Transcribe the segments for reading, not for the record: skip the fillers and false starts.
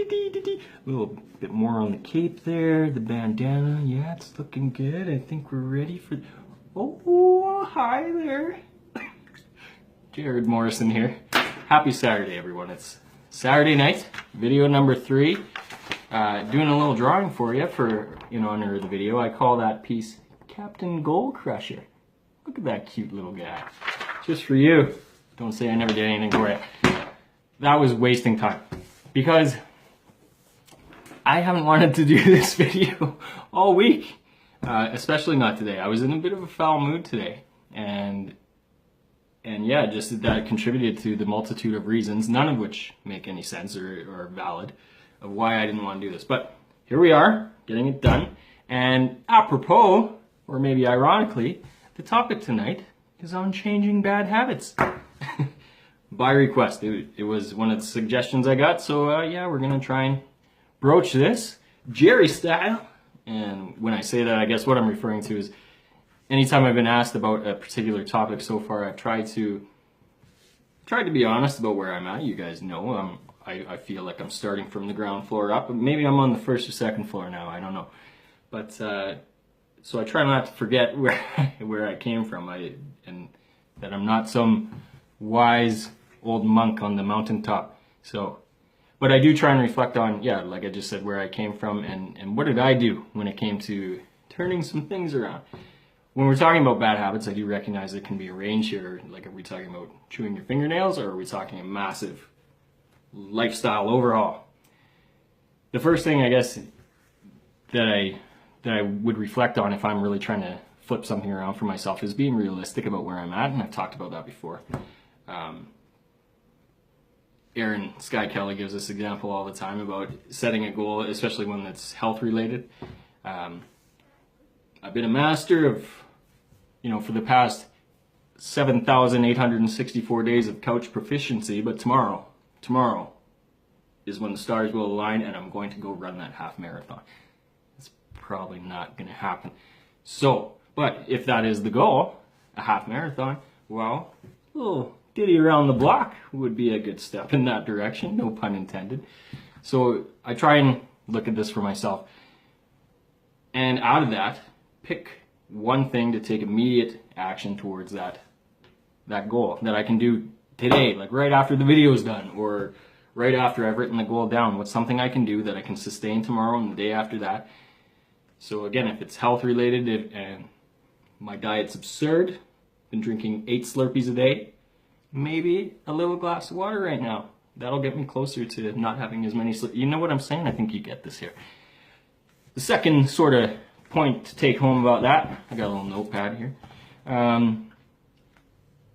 A little bit more on the cape there, the bandana. Yeah, it's looking good. I think we're ready for... Oh, hi there. Jared Morrison here. Happy Saturday, everyone. It's Saturday night, video number 3. Doing a little drawing for you in honor of the video. I call that piece Captain Goal Crusher. Look at that cute little guy. Just for you. Don't say I never did anything for you. That was wasting time. Because I haven't wanted to do this video all week. Especially not today. I was in a bit of a foul mood today. And yeah, just that contributed to the multitude of reasons, none of which make any sense or are valid, of why I didn't want to do this. But here we are, getting it done. And apropos, or maybe ironically, the topic tonight is on changing bad habits. By request. It was one of the suggestions I got, so yeah, we're going to try and broach this Jerry style. And when I say that, I guess what I'm referring to is anytime I've been asked about a particular topic so far, I've tried to be honest about where I'm at. You guys know I feel like I'm starting from the ground floor up. Maybe I'm on the first or second floor now, I don't know. But so I try not to forget where I came from, and that I'm not some wise old monk on the mountaintop. So, but I do try and reflect on, yeah, like I just said, where I came from and what did I do when it came to turning some things around. When we're talking about bad habits, I do recognize it can be a range here. Like, are we talking about chewing your fingernails, or are we talking a massive lifestyle overhaul? The first thing, I guess, that I would reflect on if I'm really trying to flip something around for myself is being realistic about where I'm at, and I've talked about that before. Aaron Sky Kelly gives this example all the time about setting a goal, especially one that's health related. I've been a master of, for the past 7,864 days of couch proficiency, but tomorrow is when the stars will align and I'm going to go run that half marathon. It's probably not going to happen. So, but if that is the goal, a half marathon, well, a little ditty around the block would be a good step in that direction, no pun intended. So I try and look at this for myself. And out of that, pick one thing to take immediate action towards that goal that I can do today, like right after the video is done, or right after I've written the goal down. What's something I can do that I can sustain tomorrow and the day after that? So again, if it's health related, and my diet's absurd, been drinking 8 Slurpees a day, maybe a little glass of water right now. That'll get me closer to not having as many Slurpees. You know what I'm saying? I think you get this here. The second sort of point to take home about that, I got a little notepad here,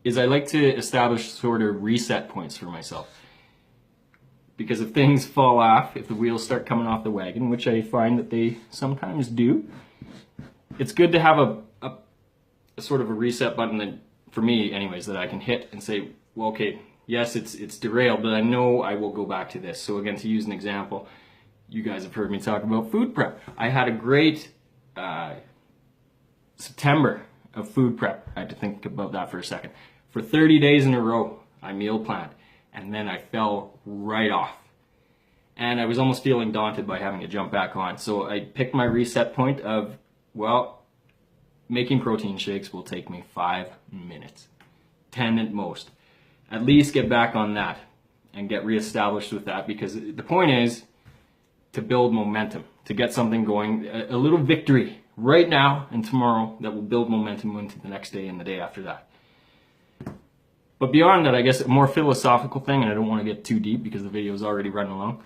is I like to establish sort of reset points for myself. Because if things fall off, if the wheels start coming off the wagon, which I find that they sometimes do, it's good to have a sort of a reset button that, for me anyways, that I can hit and say, well, okay, yes, it's derailed, but I know I will go back to this. So again, to use an example, you guys have heard me talk about food prep. I had a great September of food prep. I had to think about that for a second. For 30 days in a row, I meal planned, and then I fell right off. And I was almost feeling daunted by having to jump back on. So I picked my reset point of, well, making protein shakes will take me 5 minutes, 10 at most. At least get back on that and get reestablished with that, because the point is to build momentum, to get something going, a little victory right now and tomorrow that will build momentum into the next day and the day after that. But beyond that, I guess a more philosophical thing, and I don't want to get too deep because the video is already running long,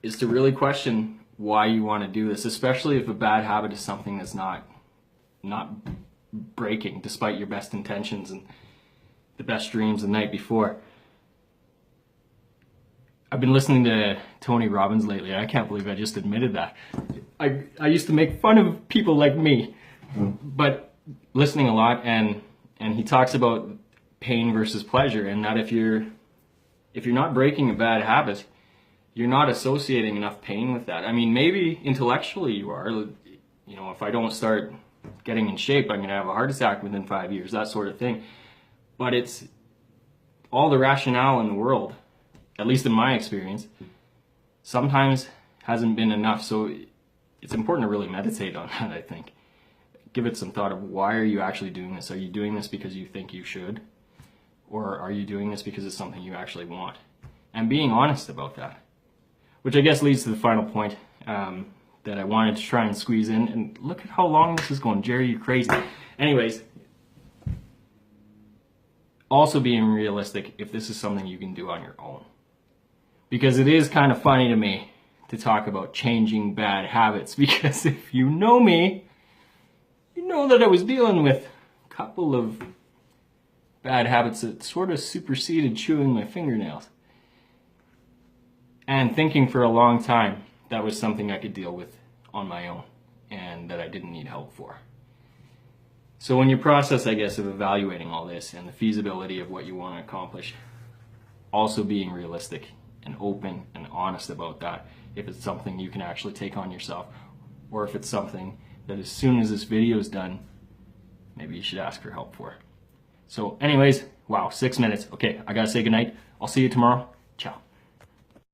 is to really question why you want to do this, especially if a bad habit is something that's not breaking despite your best intentions and the best dreams the night before. I've been listening to Tony Robbins lately. I can't believe I just admitted that. I used to make fun of people like me, but listening a lot, and he talks about pain versus pleasure, and that if you're not breaking a bad habit, you're not associating enough pain with that. I mean, maybe intellectually you are. If I don't start getting in shape, I'm going to have a heart attack within 5 years, that sort of thing. But it's all the rationale in the world, at least in my experience, sometimes hasn't been enough. So it's important to really meditate on that, I think. Give it some thought of, why are you actually doing this? Are you doing this because you think you should? Or are you doing this because it's something you actually want? And being honest about that. Which I guess leads to the final point that I wanted to try and squeeze in. And look at how long this is going. Jerry, you're crazy. Anyways, also being realistic if this is something you can do on your own. Because it is kind of funny to me to talk about changing bad habits, because if you know me, you know that I was dealing with a couple of bad habits that sort of superseded chewing my fingernails. And thinking for a long time that was something I could deal with on my own and that I didn't need help for. So when you process, I guess, of evaluating all this and the feasibility of what you want to accomplish, also being realistic and open and honest about that, if it's something you can actually take on yourself, or if it's something that as soon as this video is done, maybe you should ask for help for. So anyways, wow, 6 minutes. Okay, I gotta say goodnight. I'll see you tomorrow. Ciao.